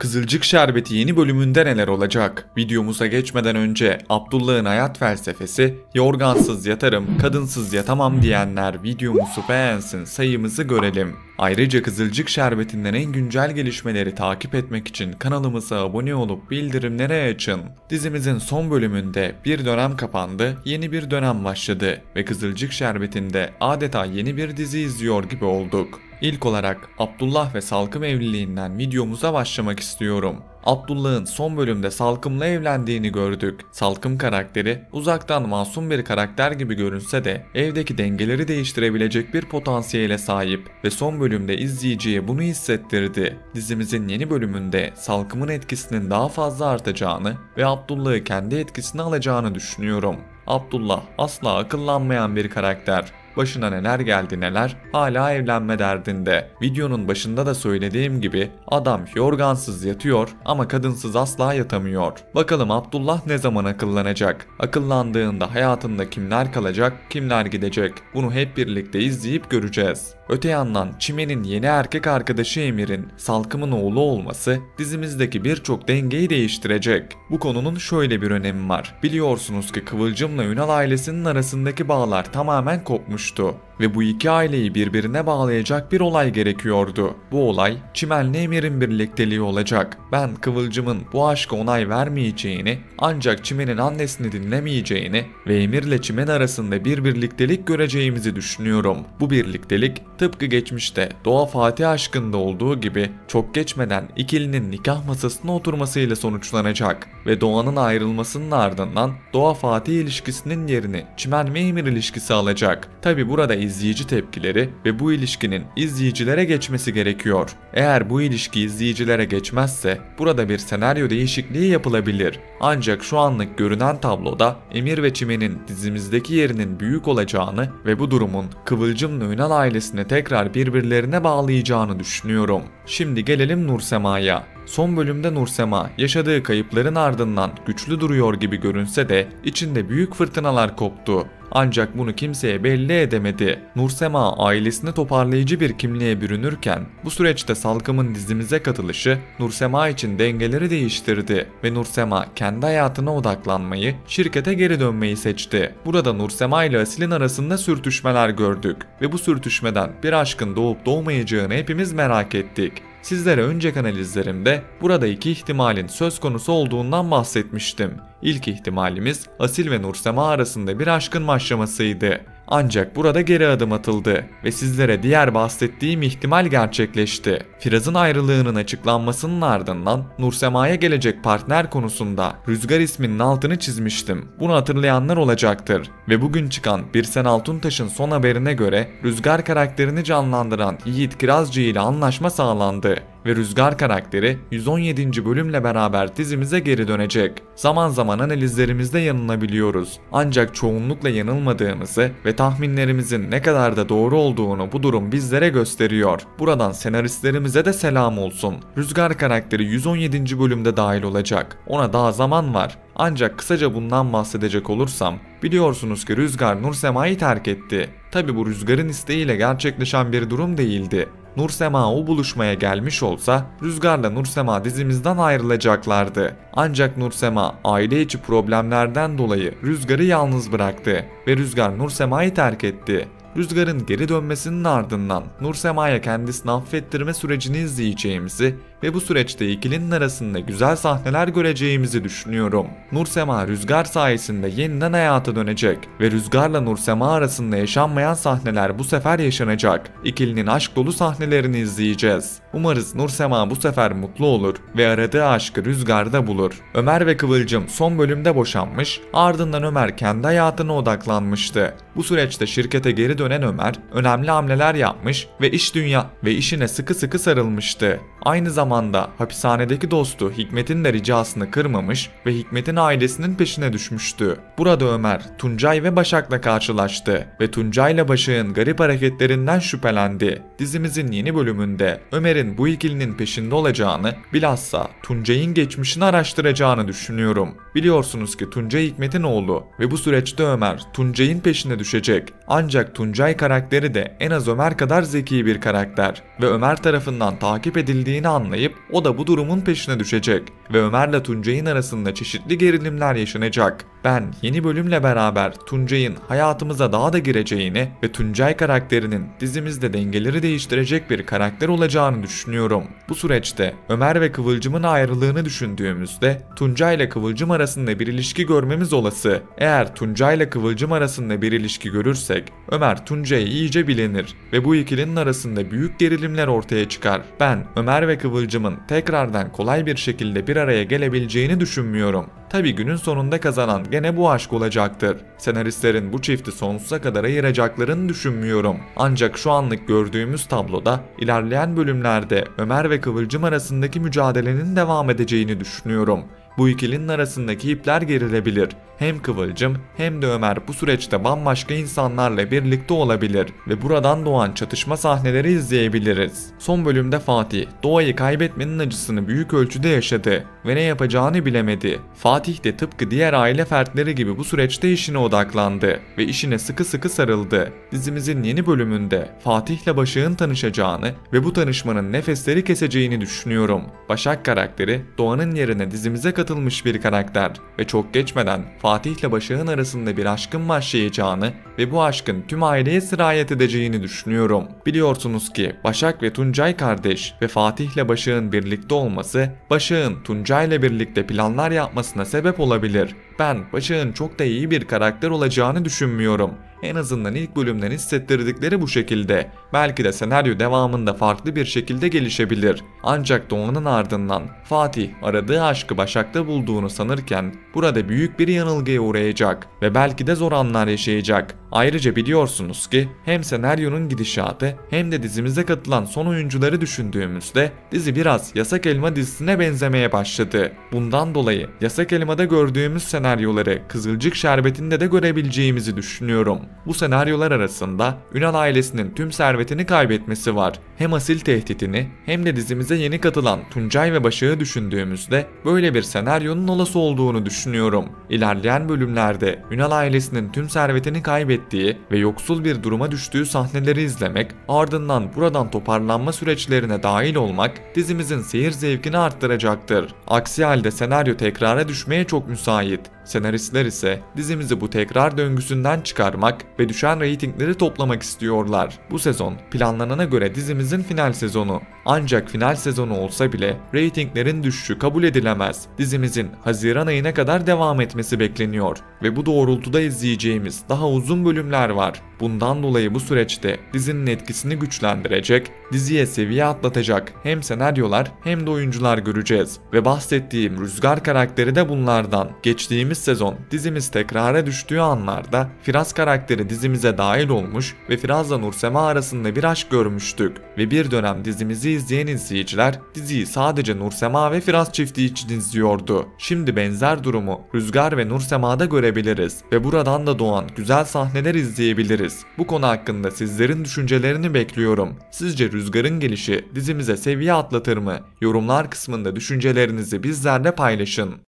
Kızılcık Şerbeti yeni bölümünde neler olacak? Videomuza geçmeden önce Abdullah'ın hayat felsefesi, yorgansız yatarım, kadınsız yatamam diyenler videomuzu beğensin, sayımızı görelim. Ayrıca Kızılcık Şerbeti'nden en güncel gelişmeleri takip etmek için kanalımıza abone olup bildirimleri açın. Dizimizin son bölümünde bir dönem kapandı, yeni bir dönem başladı ve Kızılcık Şerbeti'nde adeta yeni bir dizi izliyor gibi olduk. İlk olarak Abdullah ve Salkım evliliğinden videomuza başlamak istiyorum. Abdullah'ın son bölümde Salkım'la evlendiğini gördük. Salkım karakteri uzaktan masum bir karakter gibi görünse de evdeki dengeleri değiştirebilecek bir potansiyele sahip ve son bölümde izleyiciye bunu hissettirdi. Dizimizin yeni bölümünde Salkım'ın etkisinin daha fazla artacağını ve Abdullah'ı kendi etkisine alacağını düşünüyorum. Abdullah asla akıllanmayan bir karakter. Başına neler geldi neler, hala evlenme derdinde. Videonun başında da söylediğim gibi adam yorgansız yatıyor ama kadınsız asla yatamıyor. Bakalım Abdullah ne zaman akıllanacak? Akıllandığında hayatında kimler kalacak, kimler gidecek? Bunu hep birlikte izleyip göreceğiz. Öte yandan Çimen'in yeni erkek arkadaşı Emir'in Salkım'ın oğlu olması dizimizdeki birçok dengeyi değiştirecek. Bu konunun şöyle bir önemi var. Biliyorsunuz ki Kıvılcım'la Ünal ailesinin arasındaki bağlar tamamen kopmuştu. Ve bu iki aileyi birbirine bağlayacak bir olay gerekiyordu. Bu olay Çimen'le Emir'in birlikteliği olacak. Ben Kıvılcım'ın bu aşka onay vermeyeceğini, ancak Çimen'in annesini dinlemeyeceğini ve Emir'le Çimen arasında bir birliktelik göreceğimizi düşünüyorum. Bu birliktelik tıpkı geçmişte Doğa Fatih aşkında olduğu gibi çok geçmeden ikilinin nikah masasına oturmasıyla sonuçlanacak ve Doğan'ın ayrılmasının ardından Doğa Fatih ilişkisinin yerini Çimen ve Emir ilişkisi alacak. Tabi burada izleyici tepkileri ve bu ilişkinin izleyicilere geçmesi gerekiyor. Eğer bu ilişki izleyicilere geçmezse burada bir senaryo değişikliği yapılabilir. Ancak şu anlık görünen tabloda Emir ve Çimen'in dizimizdeki yerinin büyük olacağını ve bu durumun Kıvılcım'la Ünal ailesini tekrar birbirlerine bağlayacağını düşünüyorum. Şimdi gelelim Nursema'ya. Son bölümde Nursema yaşadığı kayıpların ardından güçlü duruyor gibi görünse de içinde büyük fırtınalar koptu. Ancak bunu kimseye belli edemedi. Nursema ailesini toparlayıcı bir kimliğe bürünürken bu süreçte Salkım'ın dizimize katılışı Nursema için dengeleri değiştirdi ve Nursema kendi hayatına odaklanmayı, şirkete geri dönmeyi seçti. Burada Nursema ile Asil'in arasında sürtüşmeler gördük ve bu sürtüşmeden bir aşkın doğup doğmayacağını hepimiz merak ettik. Sizlere önceki analizlerimde burada iki ihtimalin söz konusu olduğundan bahsetmiştim. İlk ihtimalimiz Asil ve Nursema arasında bir aşkın başlamasıydı. Ancak burada geri adım atıldı ve sizlere diğer bahsettiğim ihtimal gerçekleşti. Firaz'ın ayrılığının açıklanmasının ardından Nursema'ya gelecek partner konusunda Rüzgar isminin altını çizmiştim. Bunu hatırlayanlar olacaktır. Ve bugün çıkan Birsen Altuntaş'ın son haberine göre Rüzgar karakterini canlandıran Yiğit Kirazcı ile anlaşma sağlandı. Ve Rüzgar karakteri 117. bölümle beraber dizimize geri dönecek. Zaman zaman analizlerimizde yanılabiliyoruz. Ancak çoğunlukla yanılmadığımızı ve tahminlerimizin ne kadar da doğru olduğunu bu durum bizlere gösteriyor. Buradan senaristlerimize de selam olsun. Rüzgar karakteri 117. bölümde dahil olacak. Ona daha zaman var. Ancak kısaca bundan bahsedecek olursam, biliyorsunuz ki Rüzgar Nursema'yı terk etti. Tabi bu Rüzgar'ın isteğiyle gerçekleşen bir durum değildi. Nursema o buluşmaya gelmiş olsa Rüzgar'la Nursema dizimizden ayrılacaklardı. Ancak Nursema aile içi problemlerden dolayı Rüzgar'ı yalnız bıraktı ve Rüzgar Nursema'yı terk etti. Rüzgar'ın geri dönmesinin ardından Nursema'ya kendisini affettirme sürecini izleyeceğimizi ve bu süreçte ikilinin arasında güzel sahneler göreceğimizi düşünüyorum. Nursema Rüzgar sayesinde yeniden hayata dönecek ve Rüzgar'la Nursema arasında yaşanmayan sahneler bu sefer yaşanacak. İkilinin aşk dolu sahnelerini izleyeceğiz. Umarız Nursema bu sefer mutlu olur ve aradığı aşkı Rüzgar'da bulur. Ömer ve Kıvılcım son bölümde boşanmış, ardından Ömer kendi hayatına odaklanmıştı. Bu süreçte şirkete geri dönen Ömer önemli hamleler yapmış ve işine sıkı sıkı sarılmıştı. Aynı zamanda hapishanedeki dostu Hikmet'in de ricasını kırmamış ve Hikmet'in ailesinin peşine düşmüştü. Burada Ömer Tuncay ve Başak'la karşılaştı ve Tuncay ile Başak'ın garip hareketlerinden şüphelendi. Dizimizin yeni bölümünde Ömer'in bu ikilinin peşinde olacağını, bilhassa Tuncay'ın geçmişini araştıracağını düşünüyorum. Biliyorsunuz ki Tuncay Hikmet'in oğlu ve bu süreçte Ömer Tuncay'ın peşine düşecek. Ancak Tuncay karakteri de en az Ömer kadar zeki bir karakter ve Ömer tarafından takip edildiği olabildiğini anlayıp o da bu durumun peşine düşecek ve Ömer'le Tuncay'ın arasında çeşitli gerilimler yaşanacak. Ben yeni bölümle beraber Tuncay'ın hayatımıza daha da gireceğini ve Tuncay karakterinin dizimizde dengeleri değiştirecek bir karakter olacağını düşünüyorum. Bu süreçte Ömer ve Kıvılcım'ın ayrılığını düşündüğümüzde Tuncay ile Kıvılcım arasında bir ilişki görmemiz olası. Eğer Tuncay ile Kıvılcım arasında bir ilişki görürsek Ömer Tuncay'ı iyice bilenir ve bu ikilinin arasında büyük gerilimler ortaya çıkar. Ben Ömer ve Kıvılcım'ın tekrardan kolay bir şekilde bir araya gelebileceğini düşünmüyorum. Tabi günün sonunda kazanan gene bu aşk olacaktır. Senaristlerin bu çifti sonsuza kadar ayıracaklarını düşünmüyorum. Ancak şu anlık gördüğümüz tabloda ilerleyen bölümlerde Ömer ve Kıvılcım arasındaki mücadelenin devam edeceğini düşünüyorum. Bu ikilinin arasındaki ipler gerilebilir. Hem Kıvılcım hem de Ömer bu süreçte bambaşka insanlarla birlikte olabilir ve buradan doğan çatışma sahneleri izleyebiliriz. Son bölümde Fatih, Doğa'yı kaybetmenin acısını büyük ölçüde yaşadı ve ne yapacağını bilemedi. Fatih de tıpkı diğer aile fertleri gibi bu süreçte işine odaklandı ve işine sıkı sıkı sarıldı. Dizimizin yeni bölümünde Fatih'le Başak'ın tanışacağını ve bu tanışmanın nefesleri keseceğini düşünüyorum. Başak karakteri Doğan'ın yerine dizimize katılmış bir karakter ve çok geçmeden Fatih'le Başak'ın arasında bir aşkın başlayacağını ve bu aşkın tüm aileye sirayet edeceğini düşünüyorum. Biliyorsunuz ki Başak ve Tuncay kardeş ve Fatih'le Başak'ın birlikte olması Başak'ın Tuncay'la birlikte planlar yapmasına sebep olabilir. Ben Başak'ın çok da iyi bir karakter olacağını düşünmüyorum. En azından ilk bölümden hissettirdikleri bu şekilde. Belki de senaryo devamında farklı bir şekilde gelişebilir. Ancak Doğan'ın ardından Fatih aradığı aşkı Başak'ta bulduğunu sanırken burada büyük bir yanılgıya uğrayacak ve belki de zor anlar yaşayacak. Ayrıca biliyorsunuz ki hem senaryonun gidişatı hem de dizimize katılan son oyuncuları düşündüğümüzde dizi biraz Yasak Elma dizisine benzemeye başladı. Bundan dolayı Yasak Elma'da gördüğümüz senaryoları Kızılcık Şerbeti'nde de görebileceğimizi düşünüyorum. Bu senaryolar arasında Ünal ailesinin tüm servetini kaybetmesi var. Hem asil tehditini hem de dizimize yeni katılan Tuncay ve Başak'ı düşündüğümüzde böyle bir senaryonun olası olduğunu düşünüyorum. İlerleyen bölümlerde Ünal ailesinin tüm servetini kaybettiği ve yoksul bir duruma düştüğü sahneleri izlemek, ardından buradan toparlanma süreçlerine dahil olmak dizimizin seyir zevkini arttıracaktır. Aksi halde senaryo tekrara düşmeye çok müsait. Senaristler ise dizimizi bu tekrar döngüsünden çıkarmak ve düşen reytingleri toplamak istiyorlar. Bu sezon planlanana göre dizimizin final sezonu. Ancak final sezonu olsa bile reytinglerin düşüşü kabul edilemez. Dizimizin Haziran ayına kadar devam etmesi bekleniyor ve bu doğrultuda izleyeceğimiz daha uzun bölümler var. Bundan dolayı bu süreçte dizinin etkisini güçlendirecek, diziye seviye atlatacak hem senaryolar hem de oyuncular göreceğiz. Ve bahsettiğim Rüzgar karakteri de bunlardan. Geçtiğimiz sezon dizimiz tekrara düştüğü anlarda Firaz karakteri dizimize dahil olmuş ve Firaz'la Nursema arasında bir aşk görmüştük. Ve bir dönem dizimizi izleyen izleyiciler diziyi sadece Nursema ve Firaz çifti için izliyordu. Şimdi benzer durumu Rüzgar ve Nursema'da görebiliriz ve buradan da doğan güzel sahneler izleyebiliriz. Bu konu hakkında sizlerin düşüncelerini bekliyorum. Sizce Rüzgar'ın gelişi dizimize seviye atlatır mı? Yorumlar kısmında düşüncelerinizi bizlerle paylaşın.